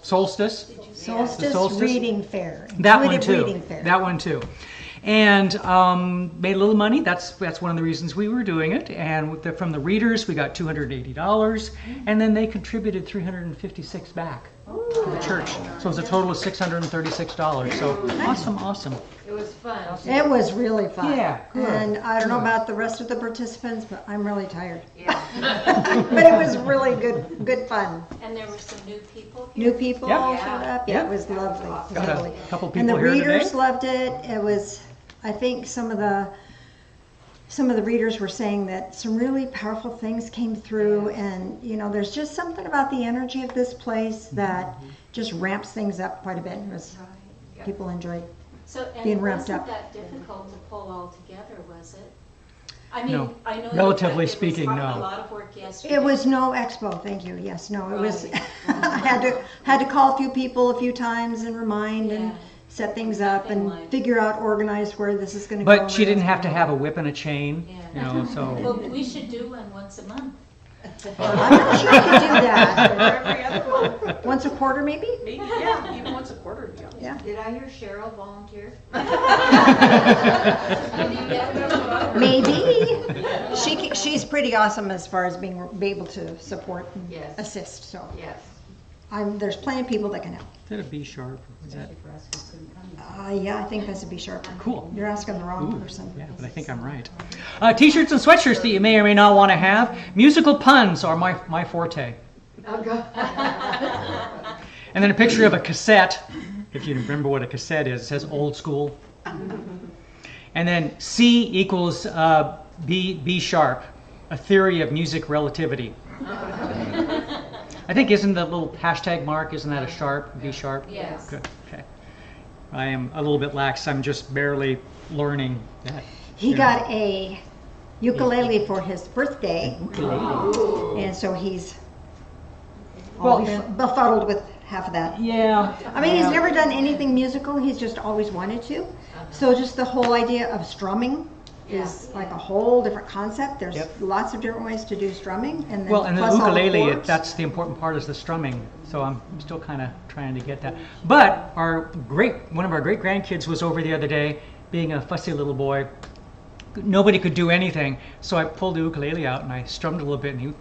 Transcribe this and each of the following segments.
Solstice. Solstice Reading Fair. That one Intuitive too. Reading Fair. That one too. And made a little money. That's one of the reasons we were doing it. And from the readers, we got $280, and then they contributed $356 back to the church. So it was a total of $636. So awesome. It was fun. It was really fun. Yeah, good. And I don't know about the rest of the participants, but I'm really tired. Yeah. But it was really good fun. And there were some new people here. New people Yep. showed up. Yeah, it was lovely. Got a Lovely. couple people And the here readers today. loved it. It was, I think some of the readers were saying that some really powerful things came through, and there's just something about the energy of this place that just ramps things up quite a bit. It was, people enjoyed. So, and being it ramped wasn't up. that difficult to pull all together, was it? I mean, No. I know Relatively it speaking, was no. a lot of work yesterday. It was no expo, thank you. Yes, no, it was. Right. I had to call a few people a few times and remind and set things up and figure out, organize where this is going to go. But she didn't have to have a whip and a chain, so. Well, we should do one once a month. I'm not sure you could do that. Every other month. Once a quarter, maybe? Maybe, yeah, even once a quarter. Yeah. Did I hear Cheryl volunteer? Maybe. She's pretty awesome as far as being able to support and Yes. assist. So Yes. there's plenty of people that can help. Is that a B sharp? Is that? Yeah, I think that's a B sharp. Cool. You're asking the wrong Ooh, person. yeah, but I think I'm right. T-shirts and sweatshirts that you may or may not want to have. Musical puns are my forte. Oh, God. And then a picture of a cassette, if you remember what a cassette is. It says old school. And then C equals B sharp, a theory of music relativity. I think isn't the little hashtag mark, isn't that a sharp, B sharp? Yes. Good, okay. I am a little bit lax. I'm just barely learning that. He got a ukulele for his birthday, and so he's all befuddled with half of that. Yeah. I mean, he's never done anything musical. He's just always wanted to. So just the whole idea of strumming is like a whole different concept. There's lots of different ways to do strumming, and then Well, and the plus all ukulele, chords. that's the important part, is the strumming. So I'm still kind of trying to get that. But one of our great grandkids was over the other day, being a fussy little boy. Nobody could do anything, so I pulled the ukulele out and I strummed a little bit, and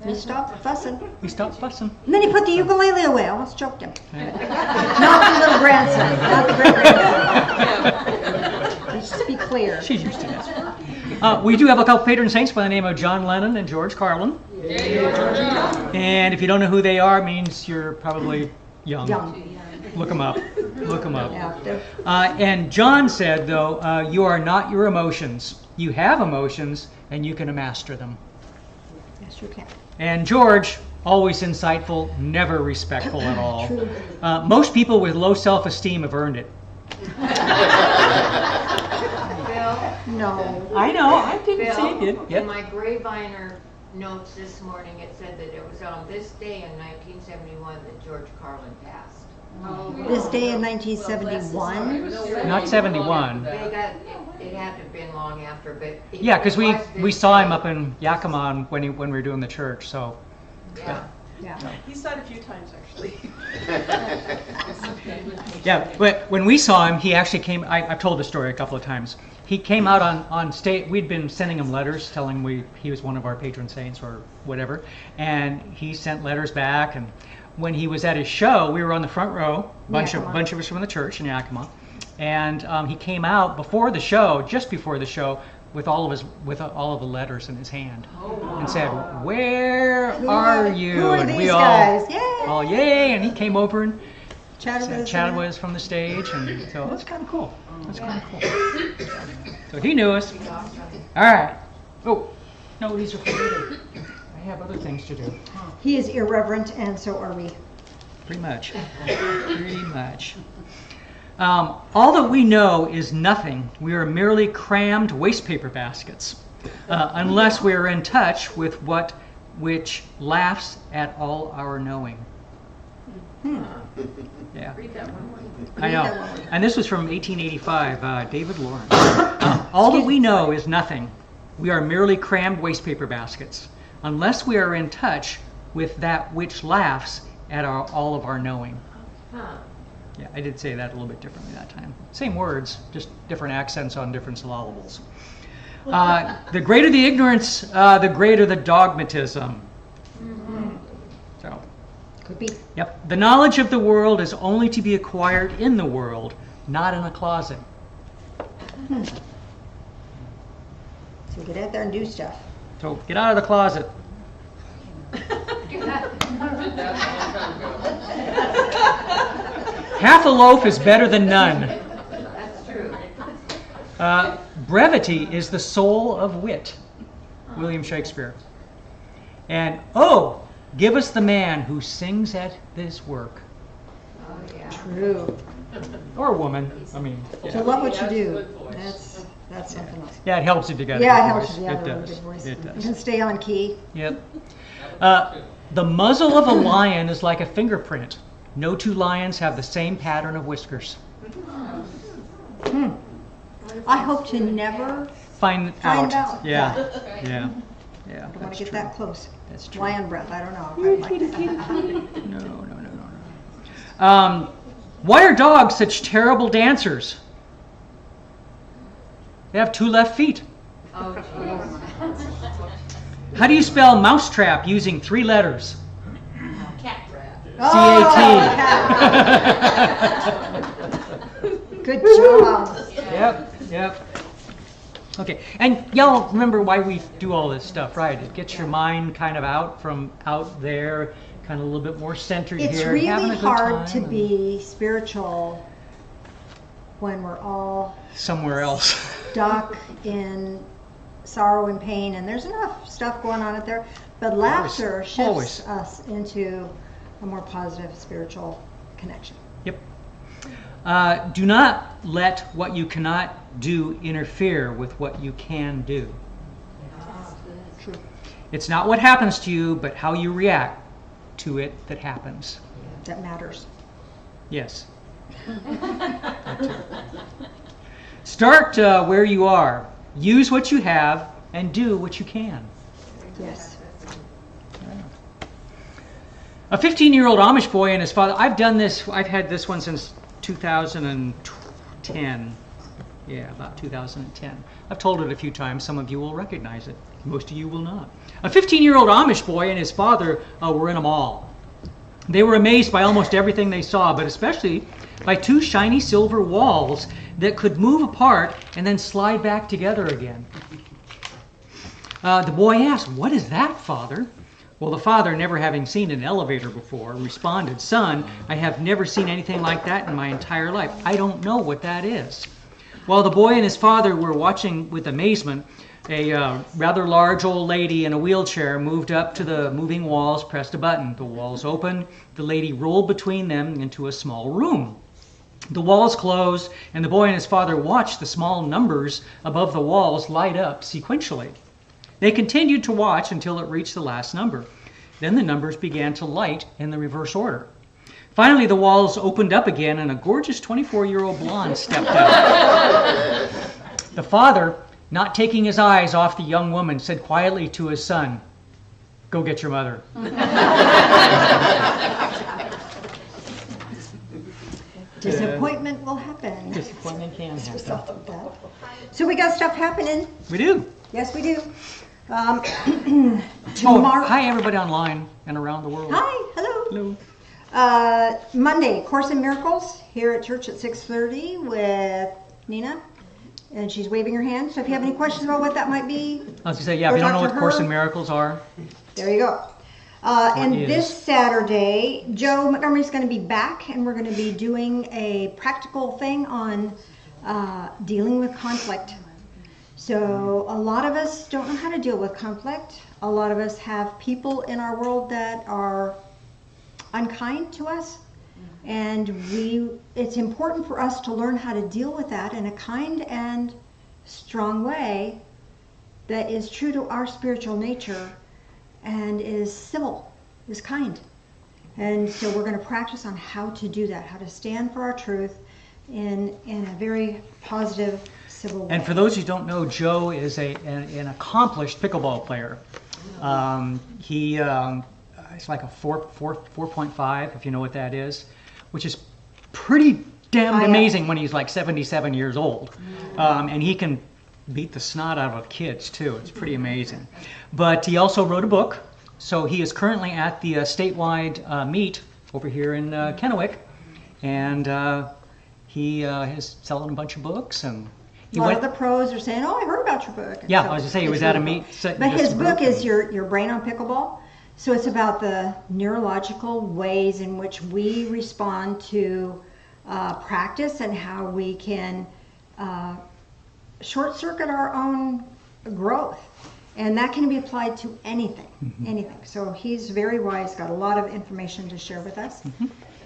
He stopped fussing. he stopped fussing. And then he put the ukulele away. I almost choked him. Not the little grandson, not the great grandson. Let's be clear. She's used to that. We do have a couple patron saints by the name of John Lennon and George Carlin. And if you don't know who they are, it means you're probably young. Look them up. Look them up. And John said, though, you are not your emotions. You have emotions, and you can master them. Yes, you can. And George, always insightful, never respectful at all. Most people with low self-esteem have earned it. Bill? No. I know, I didn't say it Bill, did. in my Grapeviner notes this morning, it said that it was on this day in 1971 that George Carlin passed. This day in 1971. Not 71. It had to have been long after, but Yeah, because it was we this saw day. him up in Yakima when we were doing the church, so. Yeah. He's died a few times, actually. Yeah, but when we saw him, he actually came, I've told the story a couple of times. He came out on stage. We'd been sending him letters telling him he was one of our patron saints or whatever, and he sent letters back. And when he was at his show, we were on the front row, bunch of us from the church in Yakima, and he came out before the show, just before the show, with all of the letters in his hand, and said, "Where are you?" Who are And these we guys? Yay! all yay! And he came over and Chatted with us from the stage, and so that's kind of cool. That's kind of cool. So he knew us. All right. Oh, no, these are for later. I have other things to do. He is irreverent, and so are we. Pretty much. Pretty much. All that we know is nothing. We are merely crammed waste paper baskets, unless we are in touch with which laughs at all our knowing. Yeah. Read that one. I know. And this was from 1885, David Lawrence. All that we know is nothing. We are merely crammed waste paper baskets, unless we are in touch with that which laughs at all of our knowing. Huh. Yeah, I did say that a little bit differently that time. Same words, just different accents on different syllables. The greater the ignorance, the greater the dogmatism. So, Could be. yep. The knowledge of the world is only to be acquired in the world, not in a closet. So get out there and do stuff. So get out of the closet. Half a loaf is better than none. That's true. Brevity is the soul of wit. William Shakespeare. And oh, give us the man who sings at this work. Oh, yeah. True. Or woman. I mean, To yeah, love what you He has a do. good voice. That's something else. yeah, it helps if you got a Yeah, it good helps voice. if you have It a really does. good voice. It You does. can stay on key. Yep. The muzzle of a lion is like a fingerprint. No two lions have the same pattern of whiskers. I hope to never Find find out. out. Yeah. Yeah. Yeah. I don't want That's to get true. that close. That's true. Lion breath, I don't know. If I'd like that. No. Why are dogs such terrible dancers? They have 2 left feet. Oh, jeez. How do you spell mousetrap using 3 letters? Oh, C-A-T. Good job. Yep. Okay, and y'all remember why we do all this stuff, right? It gets your mind kind of out from out there, kind of a little bit more centered It's here. really having a good hard to time be spiritual when we're all somewhere else. stuck in sorrow and pain, and there's enough stuff going on out there. But laughter shifts Always. us into a more positive spiritual connection. Yep. Do not let what you cannot do interfere with what you can do. True. It's not what happens to you, but how you react to it that happens. That matters. Yes. Start where you are. Use what you have and do what you can. Yes. A 15-year-old Amish boy and his father. I've done this. I've had this one since 2010. Yeah, about 2010. I've told it a few times. Some of you will recognize it. Most of you will not. A 15-year-old Amish boy and his father were in a mall. They were amazed by almost everything they saw, but especially by 2 shiny silver walls that could move apart and then slide back together again. The boy asked, "What is that, Father?" Well, the father, never having seen an elevator before, responded, "Son, I have never seen anything like that in my entire life. I don't know what that is." While the boy and his father were watching with amazement, a rather large old lady in a wheelchair moved up to the moving walls, pressed a button. The walls opened. The lady rolled between them into a small room. The walls closed, and the boy and his father watched the small numbers above the walls light up sequentially. They continued to watch until it reached the last number. Then the numbers began to light in the reverse order. Finally, the walls opened up again, and a gorgeous 24-year-old blonde stepped out. The father, not taking his eyes off the young woman, said quietly to his son, "Go get your mother." Disappointment will happen. Disappointment can As a happen. result of that. So we got stuff happening. We do. Yes, we do. Tomorrow. Oh, hi, everybody online and around the world. Hi. Hello. Hello. Monday, Course in Miracles here at church at 6:30 with Nina, and she's waving her hand. So if you have any questions about what that might be, I was going to say, yeah, if Go you don't know talk what to Course her. in Miracles are, there you go. And is. this Saturday, Joe Montgomery's going to be back, and we're going to be doing a practical thing on dealing with conflict. So a lot of us don't know how to deal with conflict. A lot of us have people in our world that are unkind to us, and it's important for us to learn how to deal with that in a kind and strong way that is true to our spiritual nature and is civil, is kind. And so we're going to practice on how to do that, how to stand for our truth in a very positive, civil way. and for those who don't know, Joe is an accomplished pickleball player. He it's like a 4.5, if you know what that is, which is pretty damn amazing when he's like 77 years old. And he can beat the snot out of kids too. It's pretty amazing. But he also wrote a book. So he is currently at the statewide meet over here in Kennewick. And he is selling a bunch of books. And A lot of the pros are saying, "Oh, I heard about your book." Yeah, So I was going to say, he it's was at a really meet. cool. But his book is your brain on pickleball. So it's about the neurological ways in which we respond to practice and how we can short circuit our own growth. And that can be applied to anything, anything. So he's very wise, got a lot of information to share with us.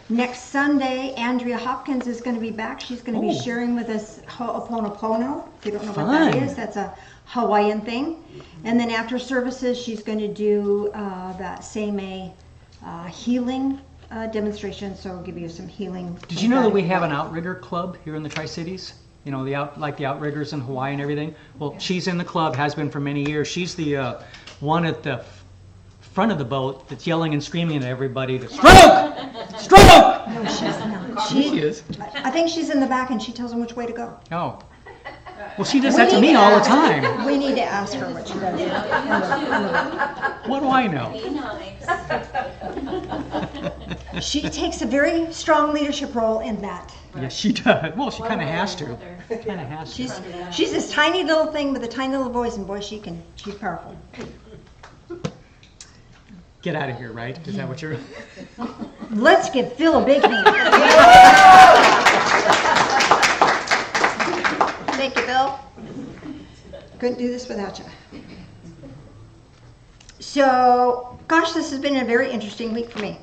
Next Sunday, Andrea Hopkins is going to be back. She's going to be sharing with us Ho'oponopono. If you don't know what that is, that's a Hawaiian thing. And then after services, she's going to do that same healing demonstration. So I'll give you some healing. Did you know that we have an outrigger club here in the Tri-Cities? You know, like the outriggers in Hawaii and everything? Well, she's in the club, has been for many years. She's the one at the front of the boat that's yelling and screaming at everybody to stroke! Stroke! No, she's not. She is. I think she's in the back and she tells them which way to go. Oh. Well, she does that to me all the time. We need to ask her what she does. on the boat. What do I know? She takes a very strong leadership role in that. Yes, she does. Well, she kind of has to. Kind of has to. She's this tiny little thing with a tiny little voice, and boy, she's powerful. Get out of here, right? Is that what you're... Let's give Phil a big hand. Thank you, Phil. Couldn't do this without you. So, gosh, this has been a very interesting week for me.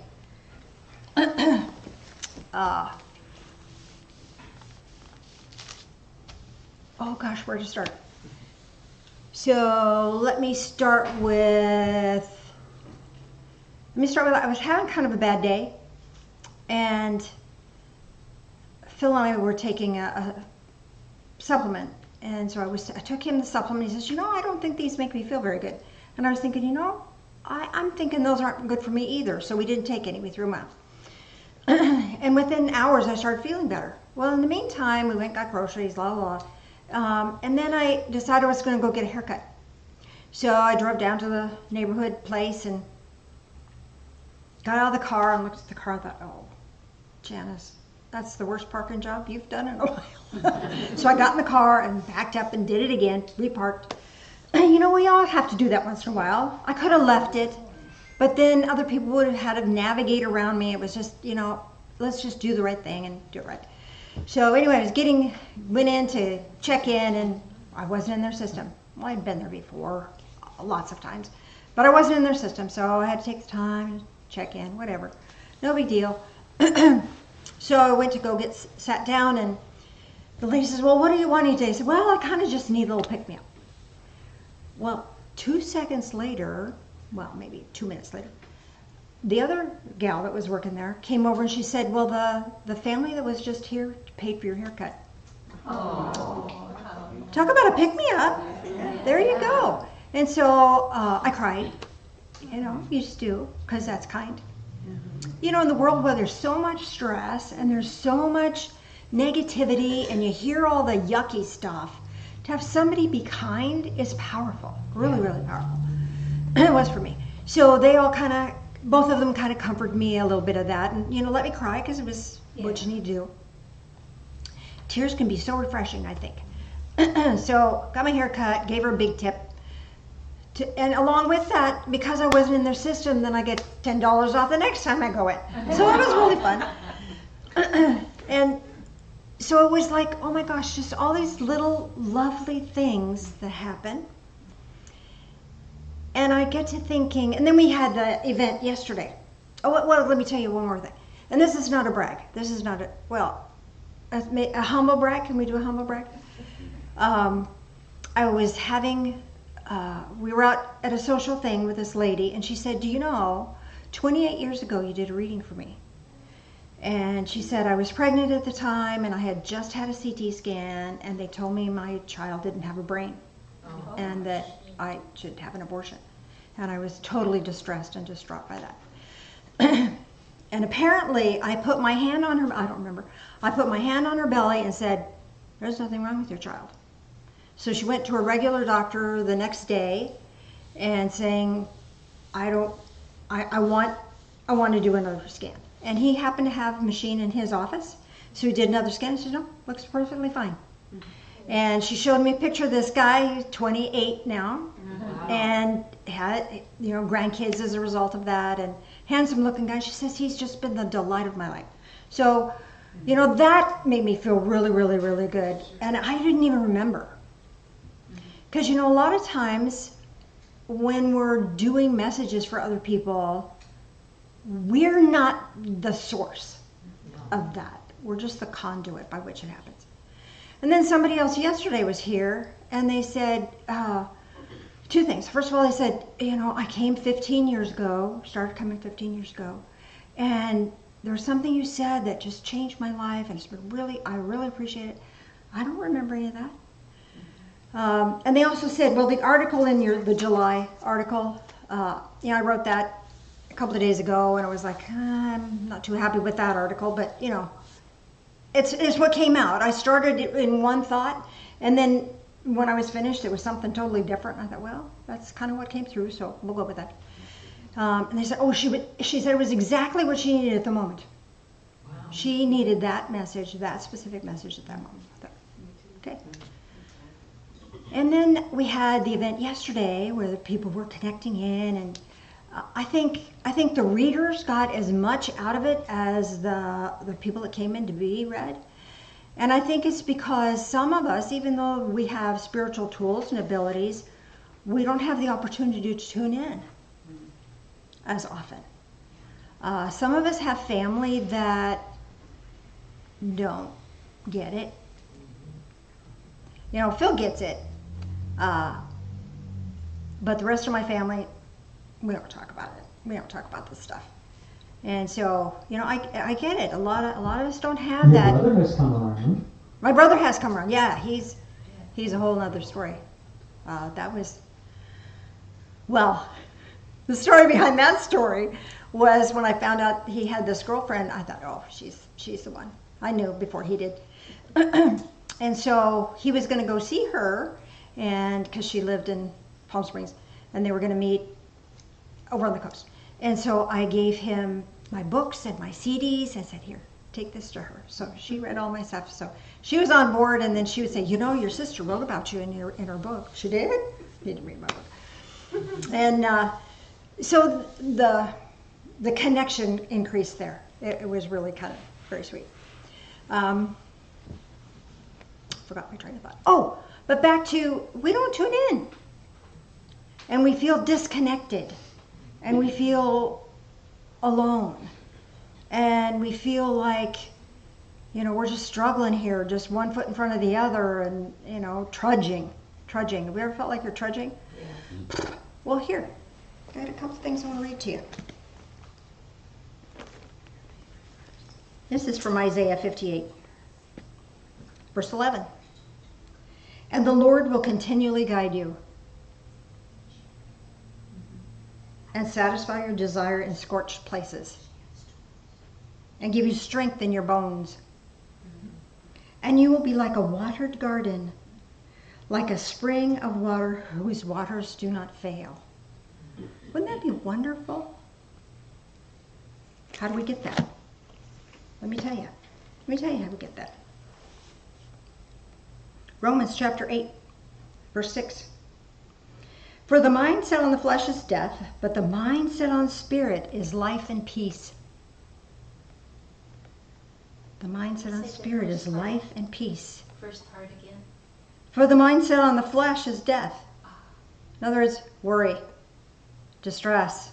Oh gosh, where to start? So let me start with I was having kind of a bad day, and Phil and I were taking a supplement, and so I took him the supplement. He says, "You know, I don't think these make me feel very good." And I was thinking, I'm thinking those aren't good for me either. So we didn't take any. We threw them out. And within hours, I started feeling better. Well, in the meantime, we went and got groceries, blah, blah, blah. And then I decided I was going to go get a haircut. So I drove down to the neighborhood place and got out of the car and looked at the car and thought, oh, Janice, that's the worst parking job you've done in a while. So I got in the car and backed up and did it again, reparked. We all have to do that once in a while. I could have left it, but then other people would have had to navigate around me. It was just, let's just do the right thing and do it right. So anyway, I went in to check in, and I wasn't in their system. Well, I'd been there before, lots of times, but I wasn't in their system, so I had to take the time to check in, whatever. No big deal. So I went to go get sat down, and the lady says, well, what are you wanting today? I said, well, I kind of just need a little pick-me-up. Well, 2 seconds later, well, maybe 2 minutes later, the other gal that was working there came over and she said, well, the family that was just here paid for your haircut. Oh. Talk about a pick-me-up. There you go. And so I cried. You just do, because that's kind. In the world where there's so much stress and there's so much negativity and you hear all the yucky stuff, to have somebody be kind is powerful, really, really powerful. It was for me. So they all both of them kind of comforted me a little bit of that, and let me cry because it was what you need to do. Tears can be so refreshing, I think. So got my hair cut, gave her a big tip, and along with that, because I wasn't in their system, then I get $10 off the next time I go in. So it was really fun. And so it was like, oh my gosh, just all these little lovely things that happen. And I get to thinking, and then we had the event yesterday. Oh, well, let me tell you one more thing. And this is not a brag. This is not a humble brag. Can we do a humble brag? I was we were out at a social thing with this lady, and she said, do you know, 28 years ago you did a reading for me. And she said, I was pregnant at the time, and I had just had a CT scan, and they told me my child didn't have a brain, and that I should have an abortion. And I was totally distressed and distraught by that. And apparently I put my hand on her, I don't remember, I put my hand on her belly and said, there's nothing wrong with your child. So she went to a regular doctor the next day and saying, I want to do another scan. And he happened to have a machine in his office. So he did another scan and said, no, looks perfectly fine. And she showed me a picture of this guy, who's 28 now, and had, grandkids as a result of that, and handsome looking guy. She says he's just been the delight of my life. So, that made me feel really, really, really good. And I didn't even remember. Because, a lot of times when we're doing messages for other people, we're not the source of that. We're just the conduit by which it happens. And then somebody else yesterday was here, and they said two things. First of all, they said, I came 15 years ago, started coming 15 years ago, and there was something you said that just changed my life, and it's been I really appreciate it. I don't remember any of that. And they also said, well, the article in the July article, I wrote that a couple of days ago, and I was like, I'm not too happy with that article, but it's what came out. I started it in one thought, and then when I was finished, it was something totally different. And I thought, well, that's kind of what came through, so we'll go with that. And they said, oh, she said it was exactly what she needed at the moment. Wow. She needed that message, that specific message at that moment. I thought, okay. And then we had the event yesterday where the people were connecting in, and I think the readers got as much out of it as the people that came in to be read. And I think it's because some of us, even though we have spiritual tools and abilities, we don't have the opportunity to tune in as often. Some of us have family that don't get it. Phil gets it. But the rest of my family, we don't talk about it. We don't talk about this stuff. And so, I get it. A lot of us don't have that. Your brother has come around. My brother has come around. Yeah, he's a whole other story. The story behind that story was when I found out he had this girlfriend. I thought, oh, she's the one. I knew before he did. And so he was going to go see her, and because she lived in Palm Springs, and they were going to meet over on the coast. And so I gave him my books and my CDs and said, here, take this to her. So she read all my stuff. So she was on board, and then she would say, your sister wrote about you in her book. She did? He didn't read my book. And so the connection increased there. It was really kind of very sweet. Forgot my train of thought. Oh, but back to, we don't tune in. And we feel disconnected. And we feel alone. And we feel like, we're just struggling here, just one foot in front of the other, and, trudging. Have you ever felt like you're trudging? Yeah. Well, here, I got a couple things I want to read to you. This is from Isaiah 58, verse 11. And the Lord will continually guide you and satisfy your desire in scorched places, and give you strength in your bones. And you will be like a watered garden, like a spring of water whose waters do not fail. Wouldn't that be wonderful? How do we get that? Let me tell you. Let me tell you how we get that. Romans chapter 8, verse 6. For the mind set on the flesh is death, but the mind set on spirit is life and peace. The mind set on spirit is life and peace. First part again. For the mind set on the flesh is death. In other words, worry, distress,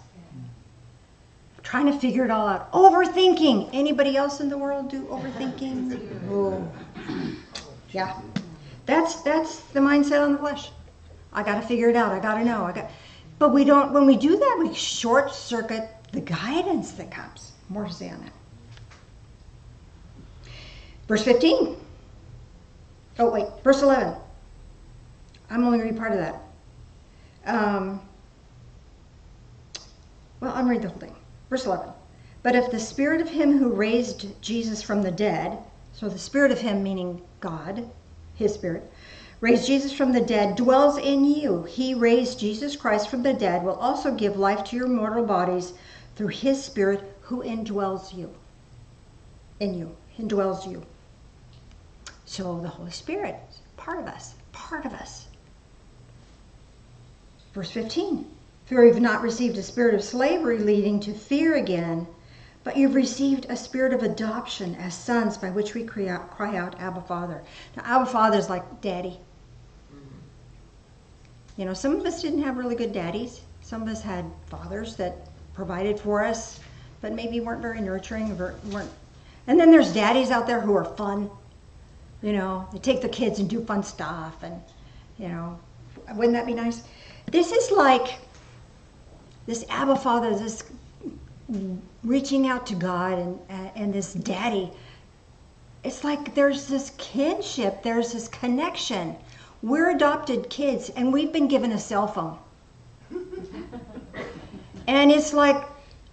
trying to figure it all out. Overthinking. Anybody else in the world do overthinking? Oh, yeah. That's the mindset on the flesh. I got to figure it out. I got to know. But we don't. When we do that, we short circuit the guidance that comes. More to say on that. Verse 15. Oh wait, verse 11. I'm only going to read part of that. Well, I'm reading the whole thing. Verse 11. But if the spirit of him who raised Jesus from the dead, so the spirit of him meaning God, his spirit, raised Jesus from the dead, dwells in you. He raised Jesus Christ from the dead, will also give life to your mortal bodies through his spirit who indwells you. In you, indwells you. So the Holy Spirit is part of us, part of us. Verse 15, for you've not received a spirit of slavery leading to fear again, but you've received a spirit of adoption as sons by which we cry out, Abba, Father. Now, Abba, Father is like daddy. You know, some of us didn't have really good daddies. Some of us had fathers that provided for us, but maybe weren't very nurturing. And then there's daddies out there who are fun. You know, they take the kids and do fun stuff. And, you know, wouldn't that be nice? This is like this Abba, Father, this reaching out to God and this daddy. It's like there's this kinship, there's this connection. We're adopted kids and we've been given a cell phone. And it's like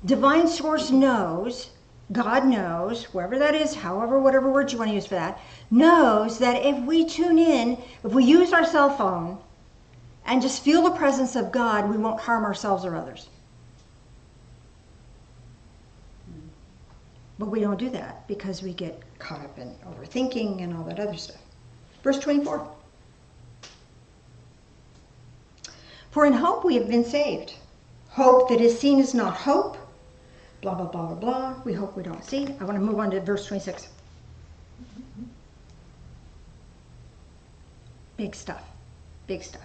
divine source knows, God knows, whoever that is, however, whatever word you want to use for that, knows that if we tune in, if we use our cell phone and just feel the presence of God, we won't harm ourselves or others. But we don't do that because we get caught up in overthinking and all that other stuff. Verse 24. For in hope we have been saved. Hope that is seen is not hope. Blah, blah, blah, blah, blah. We hope we don't see. I want to move on to verse 26. Big stuff. Big stuff.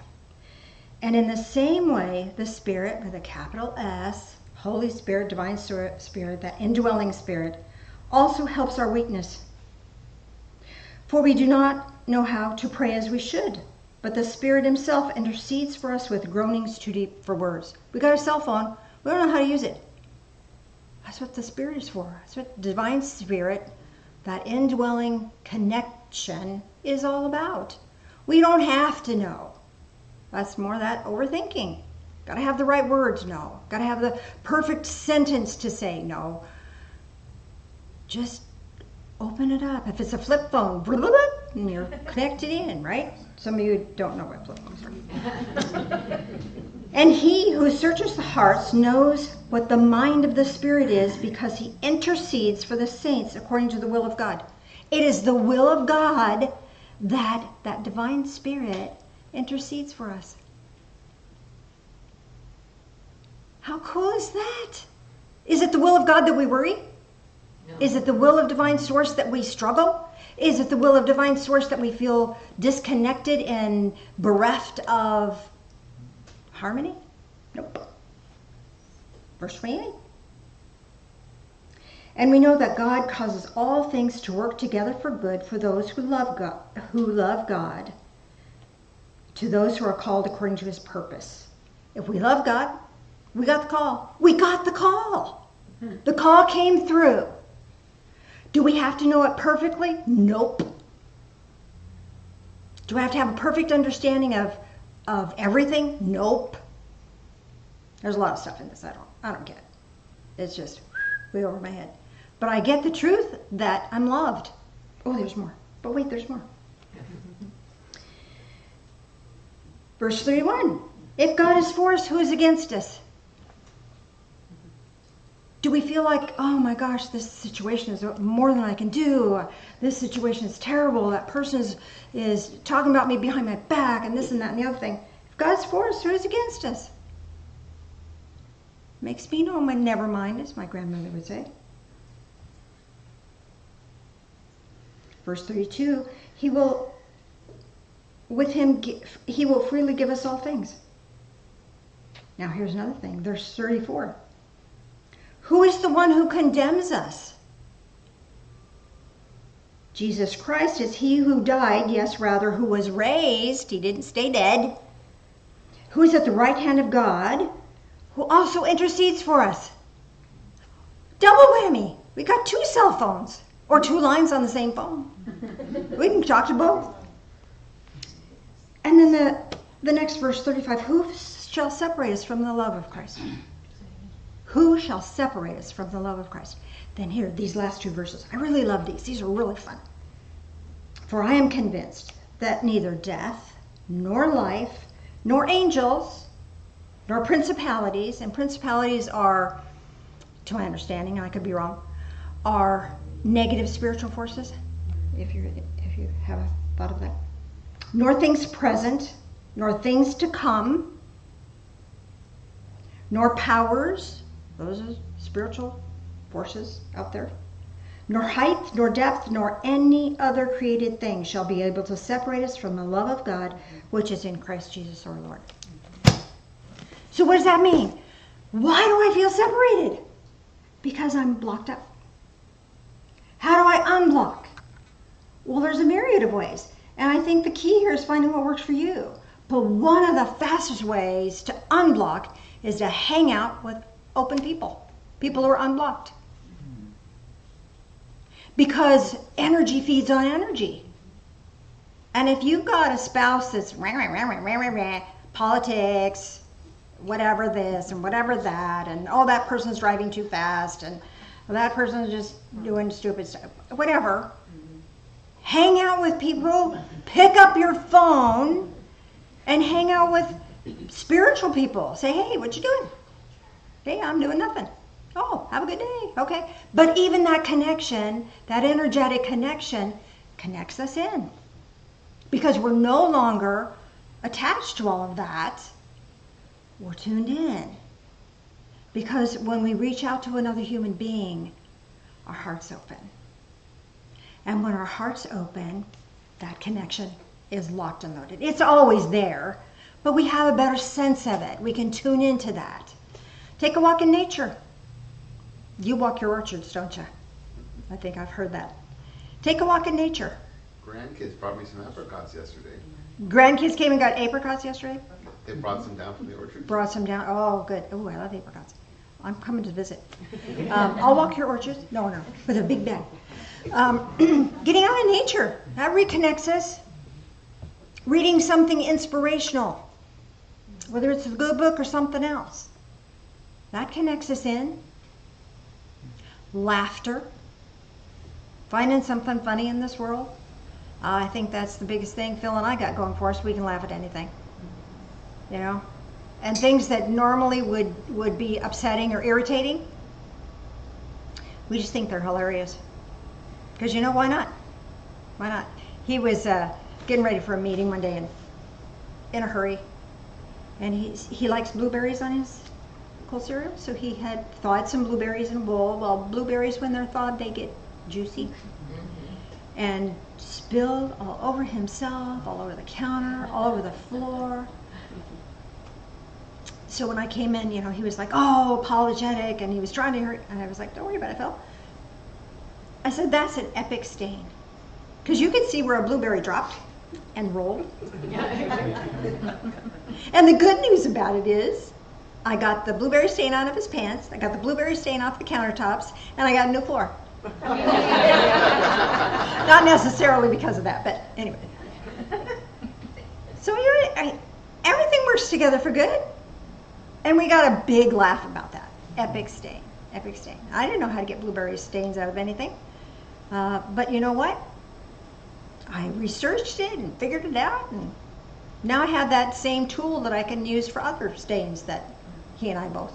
And in the same way, the Spirit, with a capital S, Holy Spirit, Divine Spirit, that indwelling Spirit, also helps our weakness. For we do not know how to pray as we should, but the Spirit himself intercedes for us with groanings too deep for words. We got a cell phone. We don't know how to use it. That's what the Spirit is for. That's what Divine Spirit, that indwelling connection, is all about. We don't have to know. That's more that overthinking. Got to have the right words, no. Got to have the perfect sentence to say, no. Just open it up. If it's a flip phone, blah, blah, blah, and you're connected in, right? Some of you don't know what flip phones are. And he who searches the hearts knows what the mind of the Spirit is, because he intercedes for the saints according to the will of God. It is the will of God that that Divine Spirit intercedes for us. How cool is that? Is it the will of God that we worry? No. Is it the will of Divine Source that we struggle? Is it the will of Divine Source that we feel disconnected and bereft of harmony? Nope. Verse 28. And we know that God causes all things to work together for good for those who love God, to those who are called according to his purpose. If we love God, we got the call. We got the call. The call came through. Do we have to know it perfectly? Nope. Do I have to have a perfect understanding of everything? Nope. There's a lot of stuff in this I don't get. It's just way over my head. But I get the truth that I'm loved. Oh, there's more. But wait, there's more. Verse 31. If God is for us, who is against us? Do we feel like, oh my gosh, this situation is more than I can do. This situation is terrible. That person is talking about me behind my back and this and that and the other thing. If God's for us, who is against us? Makes me know my never mind, as my grandmother would say. Verse 32, he will freely give us all things. Now here's another thing, verse 34. Who is the one who condemns us? Jesus Christ is he who died, yes, rather, who was raised, he didn't stay dead, who is at the right hand of God, who also intercedes for us. Double whammy. We got 2 cell phones, or 2 lines on the same phone. We can talk to both. And then the next verse, 35, who shall separate us from the love of Christ? Who shall separate us from the love of Christ? Then here, these last two verses. I really love these. These are really fun. For I am convinced that neither death, nor life, nor angels, nor principalities, and principalities are, to my understanding, and I could be wrong, are negative spiritual forces, if you have a thought of that, nor things present, nor things to come, nor powers, those are spiritual forces out there, nor height, nor depth, nor any other created thing shall be able to separate us from the love of God, which is in Christ Jesus our Lord. So what does that mean? Why do I feel separated? Because I'm blocked up. How do I unblock? Well, there's a myriad of ways. And I think the key here is finding what works for you. But one of the fastest ways to unblock is to hang out with open people. People who are unblocked. Because energy feeds on energy. And if you've got a spouse that's politics, whatever this and whatever that, and oh, that person's driving too fast, and that person's just doing stupid stuff, whatever. Hang out with people, pick up your phone, and hang out with spiritual people. Say, hey, what you doing? Hey, I'm doing nothing. Oh, have a good day. Okay. But even that connection, that energetic connection, connects us in. Because we're no longer attached to all of that. We're tuned in. Because when we reach out to another human being, our heart's open. And when our heart's open, that connection is locked and loaded. It's always there, but we have a better sense of it. We can tune into that. Take a walk in nature. You walk your orchards, don't you? I think I've heard that. Take a walk in nature. Grandkids brought me some apricots yesterday. Grandkids came and got apricots yesterday? They brought some down from the orchard. Brought some down. Oh, good. Oh, I love apricots. I'm coming to visit. I'll walk your orchards. No, with a big bag. Getting out in nature. That reconnects us. Reading something inspirational, whether it's a good book or something else. That connects us in. Laughter. Finding something funny in this world. I think that's the biggest thing Phil and I got going for us. We can laugh at anything. You know? And things that normally would be upsetting or irritating, we just think they're hilarious. Because you know, why not? Why not? He was getting ready for a meeting one day and in a hurry. And he likes blueberries on his cold cereal, so he had thawed some blueberries in a bowl. Well, blueberries, when they're thawed, they get juicy. And spilled all over himself, all over the counter, all over the floor. So when I came in, you know, he was like, oh, apologetic, and he was trying to hurt, and I was like, don't worry about it, Phil. I said, that's an epic stain. Because you could see where a blueberry dropped and rolled. And the good news about it is, I got the blueberry stain out of his pants, I got the blueberry stain off the countertops, and I got a new floor. Not necessarily because of that, but anyway. So everything works together for good. And we got a big laugh about that. Epic stain. Epic stain. I didn't know how to get blueberry stains out of anything. But you know what? I researched it and figured it out. And now I have that same tool that I can use for other stains that he and I both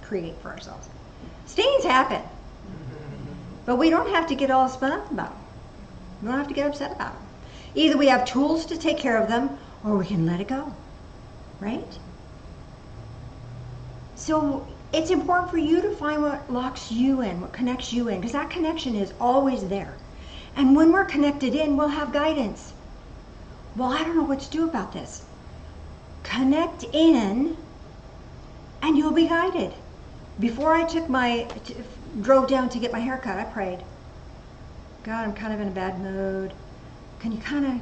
create for ourselves. Stains happen. But we don't have to get all spun up about them. We don't have to get upset about them. Either we have tools to take care of them, or we can let it go. Right? So it's important for you to find what locks you in, what connects you in, because that connection is always there. And when we're connected in, we'll have guidance. Well, I don't know what to do about this. Connect in, and you'll be guided. Before I drove down to get my hair cut, I prayed, God, I'm kind of in a bad mood. Can you kind of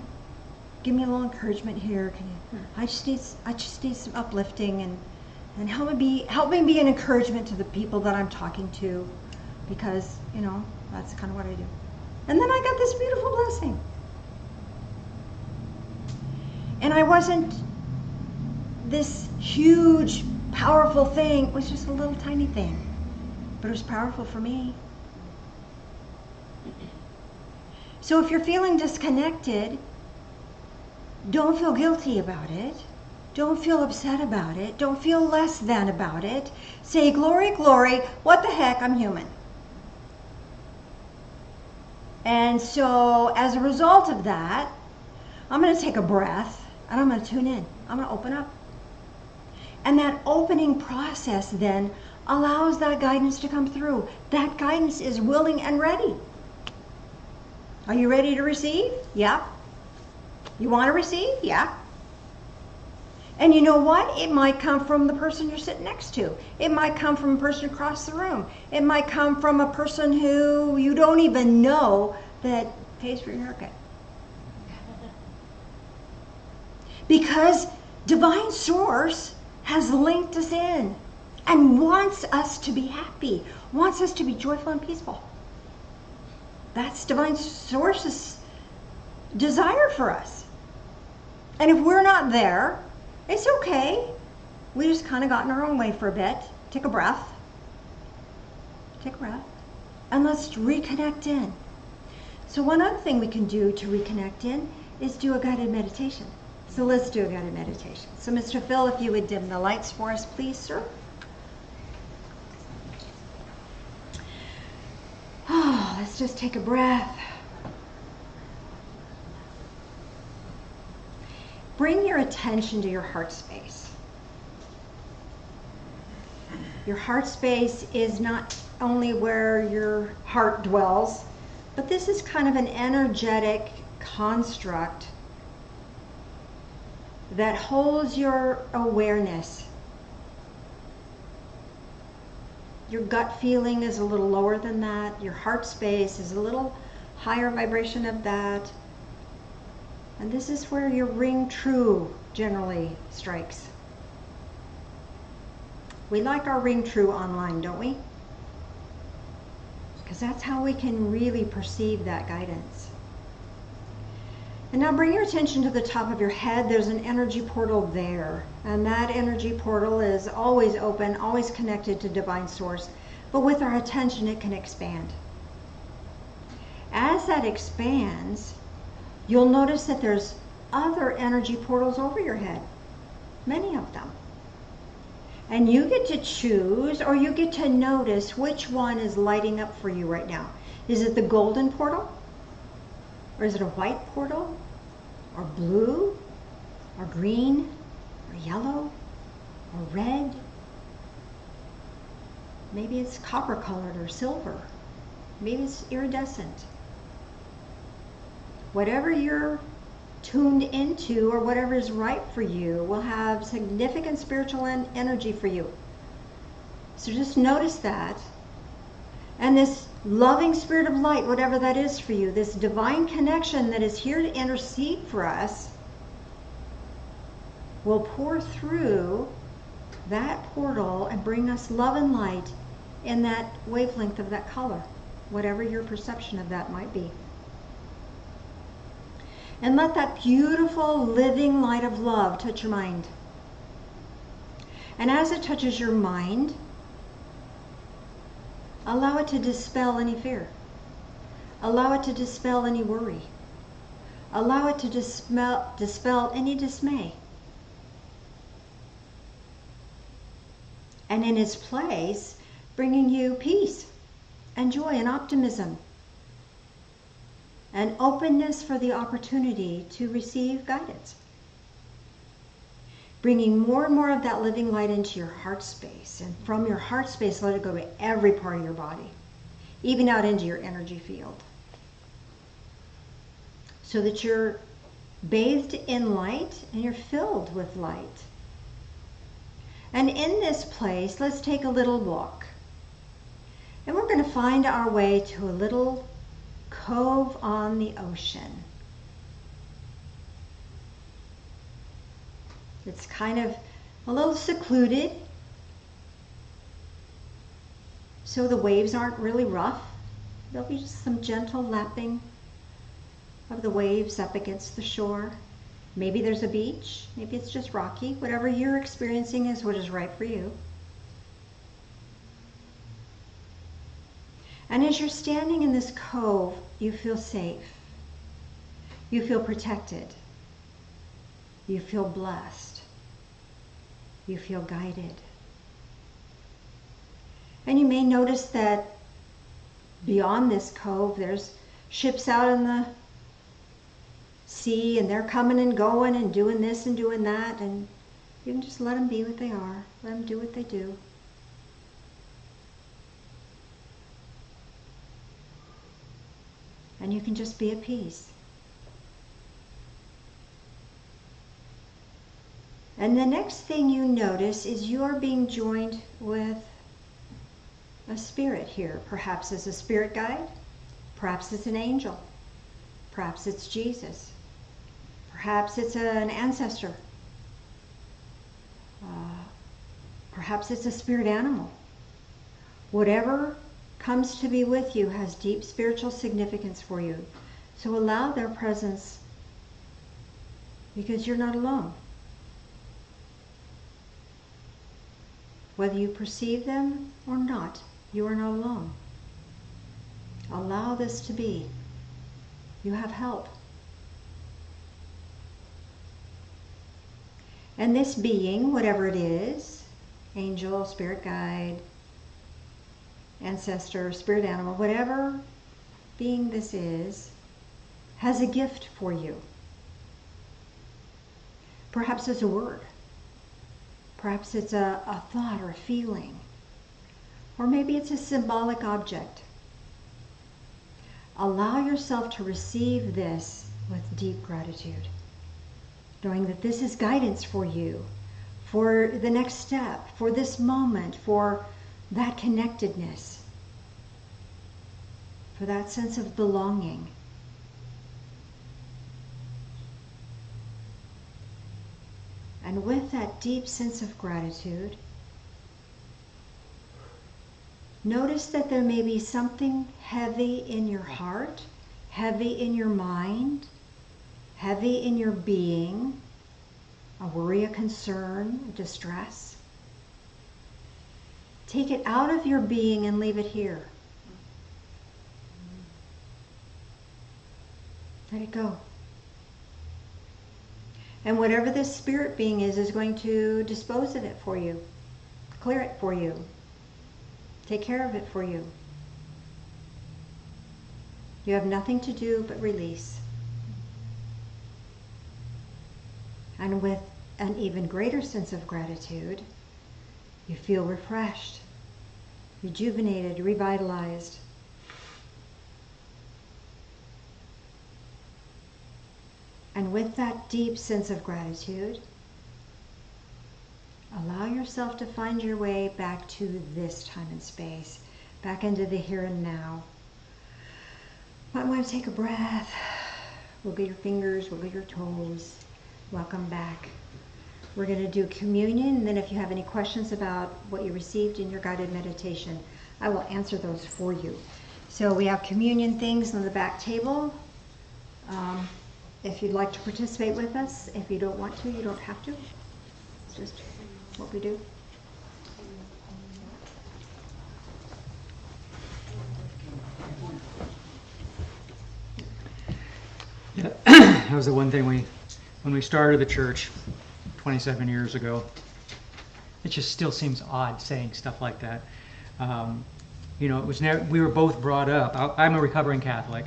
give me a little encouragement here? I just need some uplifting and help me be an encouragement to the people that I'm talking to, because, you know, that's kind of what I do. And then I got this beautiful blessing. And I wasn't this huge powerful thing. It was just a little tiny thing, but it was powerful for me. So if you're feeling disconnected, don't feel guilty about it. Don't feel upset about it. Don't feel less than about it. Say, glory, glory, what the heck, I'm human. And so as a result of that, I'm going to take a breath and I'm going to tune in. I'm going to open up. And that opening process then allows that guidance to come through. That guidance is willing and ready. Are you ready to receive? Yeah. You want to receive? Yeah. And you know what? It might come from the person you're sitting next to. It might come from a person across the room. It might come from a person who you don't even know that pays for your haircut. Because Divine Source has linked us in and wants us to be happy, wants us to be joyful and peaceful. That's Divine Source's desire for us. And if we're not there, it's okay. We just kind of got in our own way for a bit. Take a breath. Take a breath. And let's reconnect in. So one other thing we can do to reconnect in is do a guided meditation. So let's do a guided meditation. So Mr. Phil, if you would dim the lights for us, please, sir. Oh, let's just take a breath. Bring your attention to your heart space. Your heart space is not only where your heart dwells, but this is kind of an energetic construct that holds your awareness. Your gut feeling is a little lower than that. Your heart space is a little higher vibration of that. And this is where your ring true generally strikes. We like our ring true online, don't we? Because that's how we can really perceive that guidance. And now bring your attention to the top of your head. There's an energy portal there. And that energy portal is always open, always connected to Divine Source. But with our attention, it can expand. As that expands, you'll notice that there's other energy portals over your head. Many of them. And you get to choose, or you get to notice which one is lighting up for you right now. Is it the golden portal? Or is it a white portal? Or blue? Or green? Or yellow? Or red? Maybe it's copper colored or silver. Maybe it's iridescent. Whatever you're tuned into or whatever is right for you will have significant spiritual energy for you. So just notice that. And this loving spirit of light, whatever that is for you, this divine connection that is here to intercede for us, will pour through that portal and bring us love and light in that wavelength of that color, whatever your perception of that might be. And let that beautiful living light of love touch your mind. And as it touches your mind, allow it to dispel any fear. Allow it to dispel any worry. Allow it to dispel any dismay. And in its place, bringing you peace and joy and optimism and openness for the opportunity to receive guidance. Bringing more and more of that living light into your heart space. And from your heart space, let it go to every part of your body, even out into your energy field. So that you're bathed in light and you're filled with light. And in this place, let's take a little walk. And we're going to find our way to a little cove on the ocean. It's kind of a little secluded, so the waves aren't really rough. There'll be just some gentle lapping of the waves up against the shore. Maybe there's a beach, maybe it's just rocky. Whatever you're experiencing is what is right for you. And as you're standing in this cove, you feel safe. You feel protected. You feel blessed. You feel guided. And you may notice that beyond this cove, there's ships out in the sea, and they're coming and going and doing this and doing that, and you can just let them be what they are. Let them do what they do. And you can just be at peace. And the next thing you notice is you are being joined with a spirit here. Perhaps it's a spirit guide. Perhaps it's an angel. Perhaps it's Jesus. Perhaps it's an ancestor. Perhaps it's a spirit animal. Whatever comes to be with you has deep spiritual significance for you. So allow their presence, because you're not alone. Whether you perceive them or not, you are not alone. Allow this to be. You have help. And this being, whatever it is, angel, spirit guide, ancestor, spirit animal, whatever being this is, has a gift for you. Perhaps it's a word. Perhaps it's a thought or a feeling. Or maybe it's a symbolic object. Allow yourself to receive this with deep gratitude, knowing that this is guidance for you, for the next step, for this moment, for that connectedness, for that sense of belonging. And with that deep sense of gratitude, notice that there may be something heavy in your heart, heavy in your mind, heavy in your being, a worry, a concern, a distress. Take it out of your being and leave it here. Let it go. And whatever this spirit being is going to dispose of it for you, clear it for you, take care of it for you. You have nothing to do but release. And with an even greater sense of gratitude, you feel refreshed, rejuvenated, revitalized. And with that deep sense of gratitude, allow yourself to find your way back to this time and space, back into the here and now. Might want to take a breath, wiggle your fingers, wiggle your toes. Welcome back. We're going to do communion, and then if you have any questions about what you received in your guided meditation, I will answer those for you. So we have communion things on the back table. If you'd like to participate with us, if you don't want to, you don't have to. It's just what we do. Yeah, that was the one thing when we started the church 27 years ago, it just still seems odd saying stuff like that. You know, it was never, we were both brought up. I'm a recovering Catholic,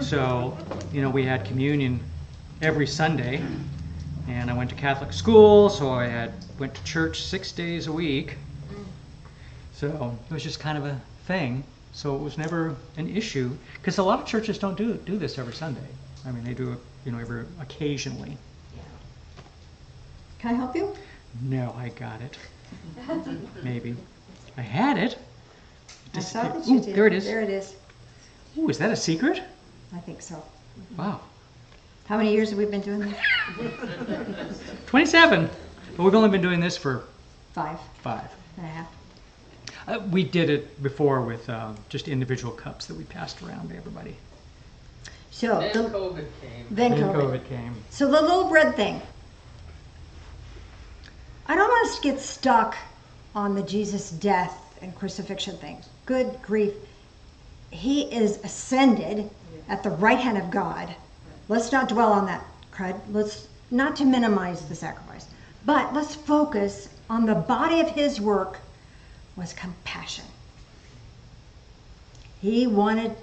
so you know, we had communion every Sunday, and I went to Catholic school, so I went to church 6 days a week. So it was just kind of a thing. So it was never an issue, because a lot of churches don't do this every Sunday. I mean, they do it, you know, every occasionally. Can I help you? No, I got it. Maybe. I had it. I saw that you Ooh, did. there it is. There it is. Ooh, is that a secret? I think so. Wow. How many years have we been doing this? 27. But we've only been doing this for 5 5. and a half. We did it before with just individual cups that we passed around to everybody. So So Then the, COVID came. then Then COVID. COVID came. So the little bread thing. I don't want us to get stuck on the Jesus death and crucifixion thing. Good grief. He is ascended at the right hand of God. Let's not dwell on that crud. Let's not to minimize the sacrifice, but let's focus on the body of his work was compassion. He wanted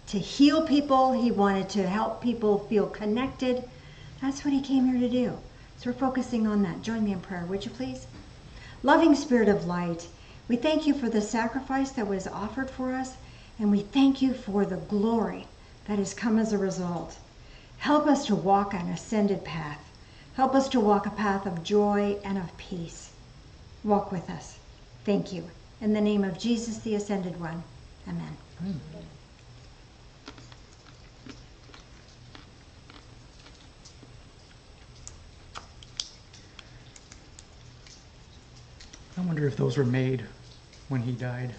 to heal people. He wanted to help people feel connected. That's what he came here to do. So we're focusing on that. Join me in prayer, would you please? Loving Spirit of light, we thank you for the sacrifice that was offered for us, and we thank you for the glory that has come as a result. Help us to walk an ascended path. Help us to walk a path of joy and of peace. Walk with us. Thank you. In the name of Jesus, the Ascended One. Amen. I wonder if those were made when he died.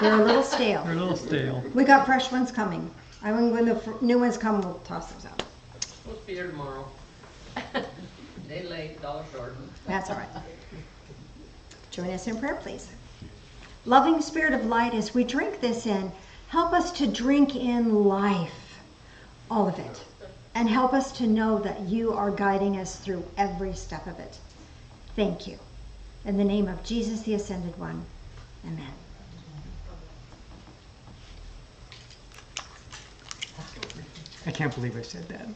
They're a little stale. They're a little stale. We got fresh ones coming. I mean, when the new ones come, we'll toss those out. Supposed to be here tomorrow. Day late, dollar short. That's all right. Join us in prayer, please. Loving Spirit of light, as we drink this in, help us to drink in life, all of it, and help us to know that you are guiding us through every step of it. Thank you. In the name of Jesus, the Ascended One. Amen. I can't believe I said that.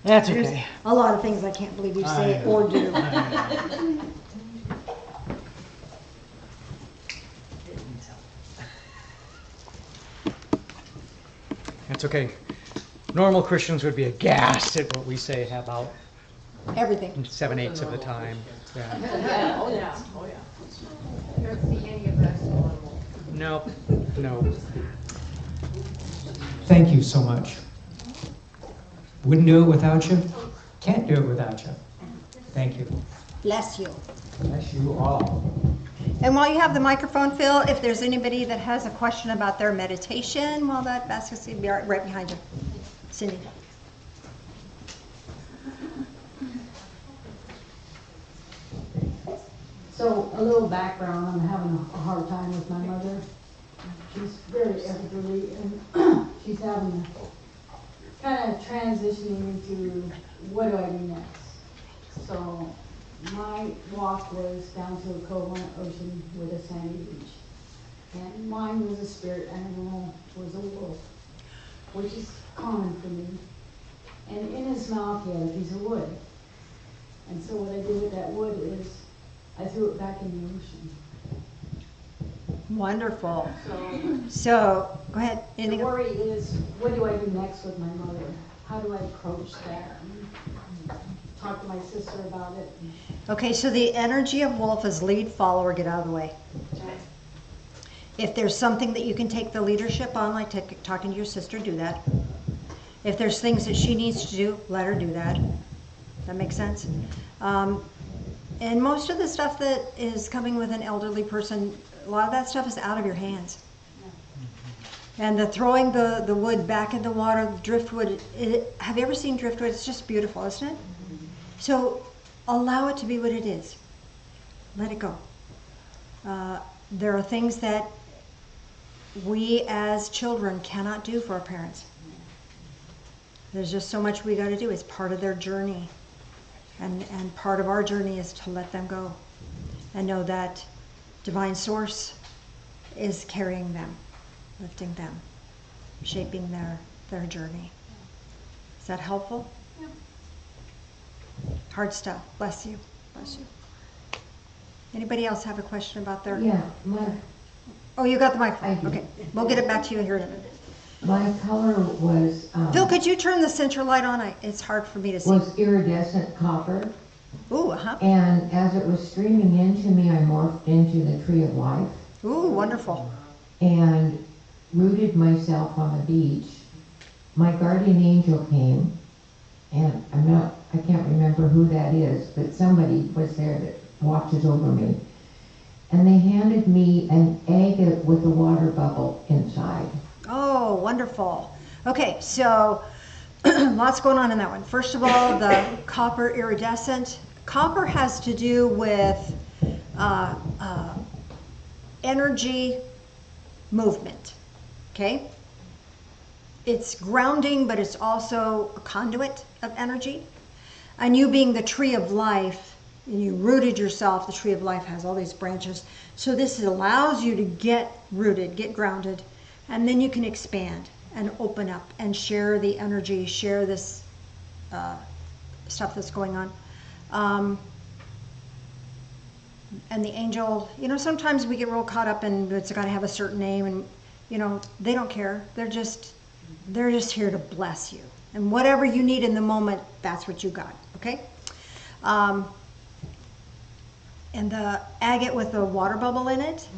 That's There's okay. a lot of things I can't believe you say I know. or do. That's okay. Normal Christians would be aghast at what we say about Everything. 7/8 of the time. Yeah. Yeah, oh yeah, oh yeah. I don't see any of us normal. Nope. No. Thank you so much. Wouldn't do it without you. Can't do it without you. Thank you. Bless you. Bless you all. And while you have the microphone, Phil, if there's anybody that has a question about their meditation, well, that basket's gonna be right behind you. Cindy. So a little background, I'm having a hard time with my mother. She's very elderly and she's having a kind of transitioning into what do I do next? So my walk was down to the Cove on the ocean with a sandy beach. And mine was a spirit animal, was a wolf, which is common for me. And in his mouth he had a piece of wood. And so what I did with that wood is I threw it back in the ocean. Wonderful. So So, go ahead. the Anything? worry is, what do I do next with my mother? How do I approach that? Talk to my sister about it. Okay, so the energy of wolf is lead, follower, get out of the way. If there's something that you can take the leadership on, like talking to your sister, do that. If there's things that she needs to do, let her do that. That makes sense? And most of the stuff that is coming with an elderly person, a lot of that stuff is out of your hands. And the throwing the wood back in the water, the driftwood, have you ever seen driftwood? It's just beautiful, isn't it? So allow it to be what it is. Let it go. There are things that we as children cannot do for our parents. There's just so much we got to do. It's part of their journey. And part of our journey is to let them go and know that divine source is carrying them, lifting them, shaping their journey. Is that helpful? Yeah. Hard stuff. Bless you. Bless you. Anybody else have a question about their... Yeah, Oh, you got the I microphone. do. Okay. We'll get it back to you here in a minute. my color was, Phil, could you turn the center light on? It's hard for me to see. was iridescent copper, Ooh, uh-huh. and as it was streaming into me, I morphed into the tree of life Ooh, wonderful. and rooted myself on the beach. My guardian angel came, and I can't remember who that is, but somebody was there that watches over me. And they handed me an agate with a water bubble inside. Oh, wonderful. Okay, so lots going on in that one. First of all, the copper iridescent. Copper has to do with energy movement, okay? It's grounding, but it's also a conduit of energy. And you being the tree of life, and you rooted yourself, the tree of life has all these branches. So this allows you to get rooted, get grounded, and then you can expand and open up and share the energy, share this stuff that's going on. And the angel, you know, sometimes we get real caught up in it's got to have a certain name, and you know, they don't care. They're just here to bless you. And whatever you need in the moment, that's what you got, okay? And the agate with the water bubble in it,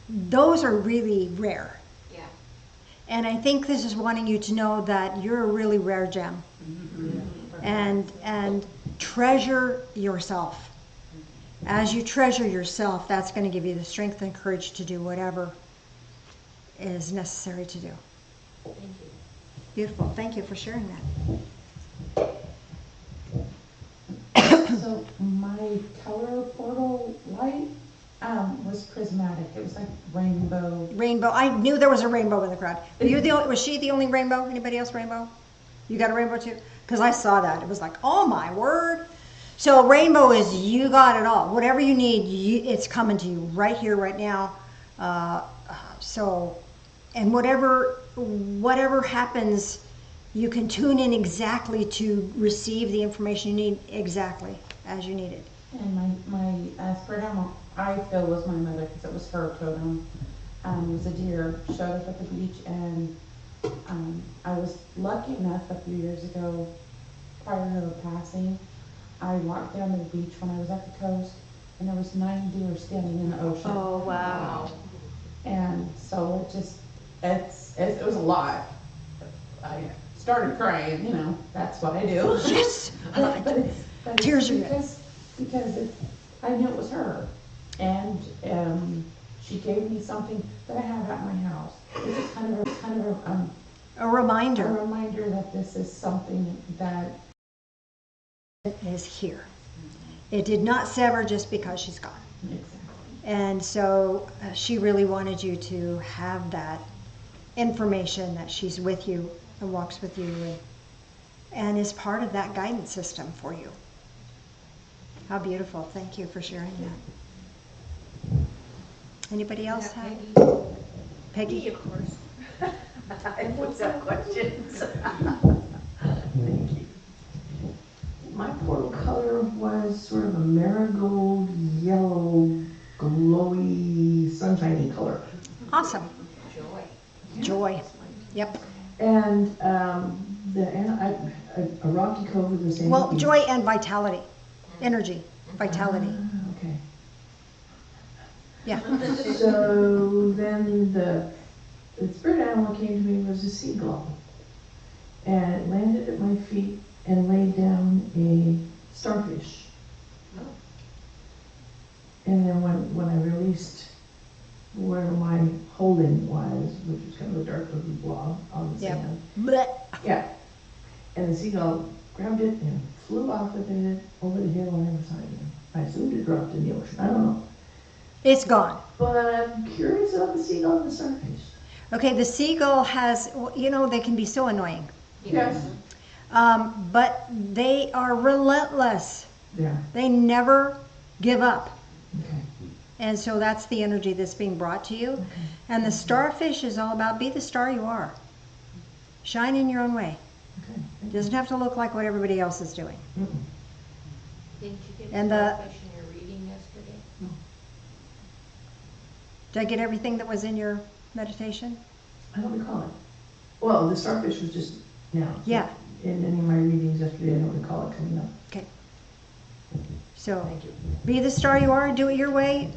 those are really rare. Yeah. And I think this is wanting you to know that you're a really rare gem. And treasure yourself. As you treasure yourself, that's going to give you the strength and courage to do whatever is necessary to do. Thank you. Beautiful. Thank you for sharing that. So my color portal light was prismatic. It was like rainbow. Rainbow. I knew there was a rainbow in the crowd. Was she the only rainbow? Anybody else rainbow? You got a rainbow too? Because I saw that. It was like, oh my word. So rainbow is you got it all. Whatever you need, it's coming to you right here, right now. And whatever happens, you can tune in exactly to receive the information you need exactly as you need it. And my spirit animal, I feel, was my mother because it was her totem. It was a deer, showed up at the beach, and I was lucky enough a few years ago, prior to her passing, I walked down to the beach when I was at the coast, and there was 9 deer standing in the ocean. Oh, wow. And so it was a lot. I started crying, you know, that's what I do. Yes! I love it. But Tears are because I knew it was her. And she gave me something that I have at my house. It's just kind of A reminder. a reminder that this is something that Is here. It did not sever just because she's gone. exactly. And so she really wanted you to have that information that she's with you and walks with you and is part of that guidance system for you. How beautiful. Thank you for sharing that. Anybody else have? Peggy? of course. I put up questions. My portal color was sort of a marigold yellow, glowy, sunshiny color. Awesome. Joy. Joy. Yep. And a rocky cove with the same. Well, joy and vitality. Energy. Vitality. Okay. Yeah. So then the spirit animal came to me was a seagull. And it landed at my feet and laid down a starfish. And then when I released where my holding was, which was kind of a dark little blob on the Yep. sand. Blech. Yeah. And the seagull grabbed it and flew off with it over the hill on the other side. I assumed it dropped in the ocean. I don't know. It's gone. But I'm curious about the seagull and the starfish. Okay, the seagull has, you know, they can be so annoying. Yes. But they are relentless. Yeah. They never give up. Okay. And so that's the energy that's being brought to you. Okay. And the starfish is all about be the star you are. Shine in your own way. Okay. It doesn't have to look like what everybody else is doing. Mm-mm. Didn't you get And a the- starfish in your reading yesterday? Did I get everything that was in your meditation? I don't recall it. Well, the starfish was just now. Yeah. In any of my readings yesterday, I don't recall it coming up. Okay. So Thank you. be the star you are, do it your way.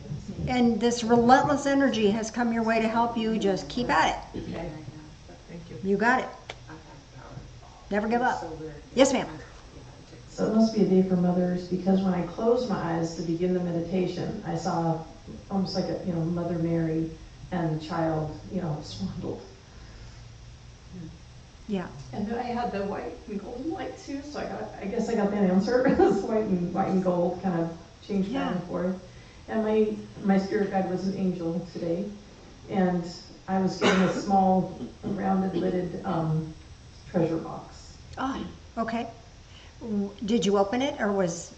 And this relentless energy has come your way to help you. Just keep at it. You got it. Never give up. Yes, ma'am. So it must be a day for mothers, because when I closed my eyes to begin the meditation, I saw almost like a, Mother Mary and the child, swaddled. Yeah. And then I had the white and golden light too, so I guess I got that answer. It was white and gold, kind of changed back and forth. And my spirit guide was an angel today, and I was given a small, rounded, lidded treasure box. Oh, okay. Did you open it, or was?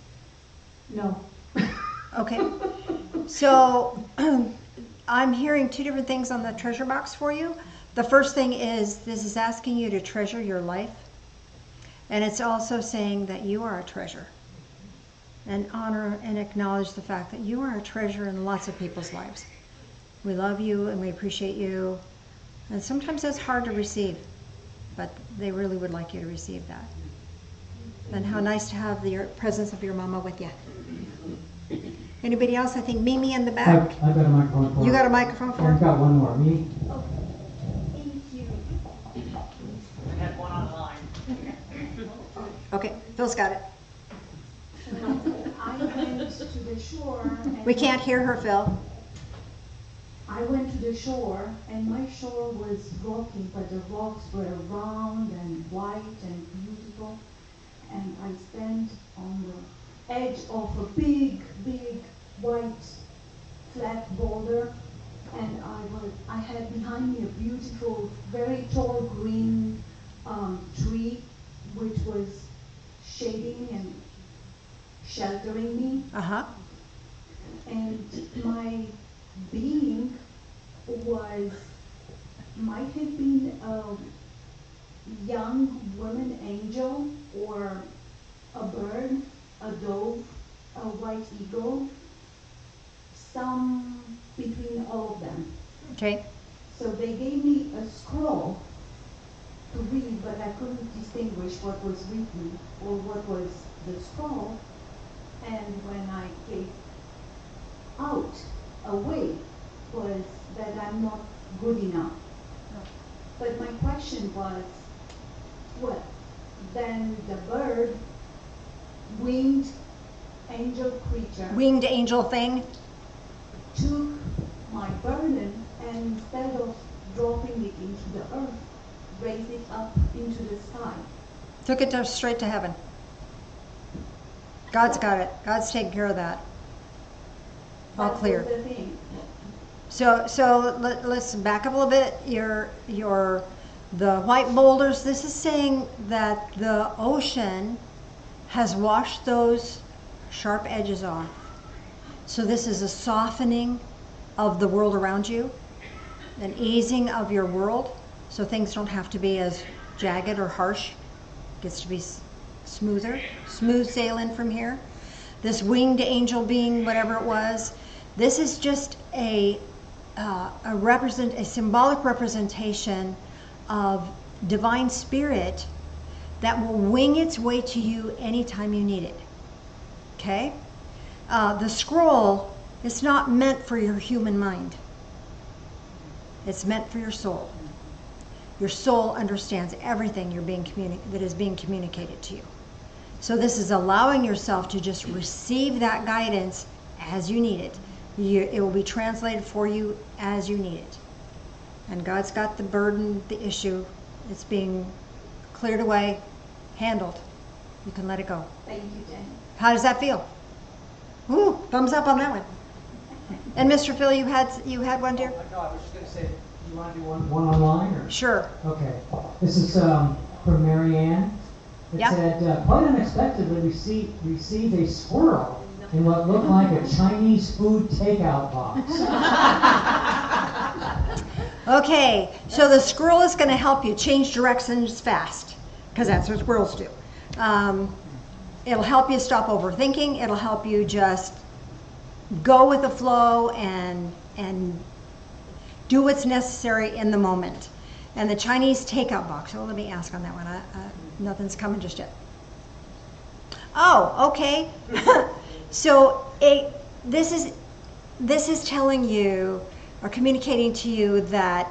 No. Okay. So I'm hearing two different things on the treasure box for you. The first thing is, this is asking you to treasure your life. And it's also saying that you are a treasure. And honor and acknowledge the fact that you are a treasure in lots of people's lives. We love you and we appreciate you. And sometimes that's hard to receive, but they really would like you to receive that. And how nice to have the presence of your mama with you. Anybody else? I think Mimi in the back. I've got a microphone for You got a microphone for I've her? got one more. Mimi? I had one online. Okay, Phil's got it. I went to the shore. And We can't hear her, Phil. I went to the shore, and my shore was rocky, but the rocks were round and white and beautiful. And I stand on the edge of a big, big white flat boulder, and I had behind me a beautiful, very tall green tree, which was shading and sheltering me. Uh-huh. And my being might have been a young woman angel, or a bird, a dove, a white eagle, some between all of them. Okay. So they gave me a scroll to read, but I couldn't distinguish what was written or what was the scroll. And when I gave out away was that I'm not good enough. But my question was, well, then the bird, winged angel creature, Winged angel thing. took my burden, and instead of dropping it into the earth, raised it up into the sky. Took it straight to heaven. God's got it. God's taking care of that. All That clear. was the thing. So let's back up a little bit. The white boulders, this is saying that the ocean has washed those sharp edges off. So this is a softening of the world around you, an easing of your world, so things don't have to be as jagged or harsh. It gets to be smoother, smooth sailing from here. This winged angel being, whatever it was, this is just a symbolic representation of divine spirit that will wing its way to you anytime you need it. Okay? The scroll is not meant for your human mind. It's meant for your soul. Your soul understands everything that is being communicated to you. So this is allowing yourself to just receive that guidance as you need it. It will be translated for you as you need it. And God's got the burden, the issue. It's being cleared away, handled. You can let it go. Thank you, Jenny. How does that feel? Ooh, thumbs up on that one. And Mr. Phil, you had one, dear? No, I was just going to say, you want to do one online? Or? Sure. Okay. This is from Mary Ann. It said, quite unexpectedly received a squirrel in what looked like a Chinese food takeout box. Okay, so the squirrel is going to help you change directions fast, because that's what squirrels do. It'll help you stop overthinking. It'll help you just go with the flow and do what's necessary in the moment. And the Chinese takeout box. Oh, let me ask on that one. Nothing's coming just yet. Oh, okay. So this is telling you or communicating to you that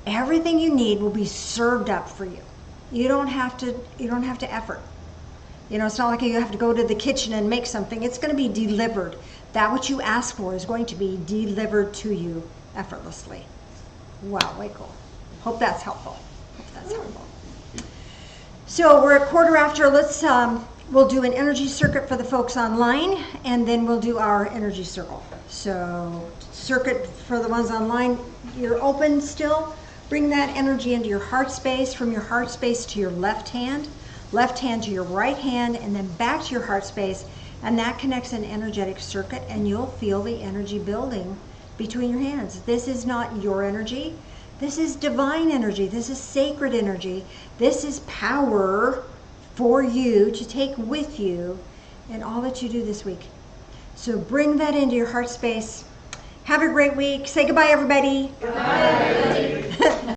everything you need will be served up for you. You don't have to effort. You know, it's not like you have to go to the kitchen and make something. It's going to be delivered. That what you ask for is going to be delivered to you effortlessly. Wow, way cool. Hope that's helpful. So we're at 1/4 after. We'll do an energy circuit for the folks online, and then we'll do our energy circle. So circuit for the ones online, you're open still. Bring that energy into your heart space, from your heart space to your left hand to your right hand, and then back to your heart space, and that connects an energetic circuit, and you'll feel the energy building between your hands. This is not your energy. This is divine energy. This is sacred energy. This is power for you to take with you in all that you do this week. So bring that into your heart space. Have a great week. Say goodbye, everybody. Bye.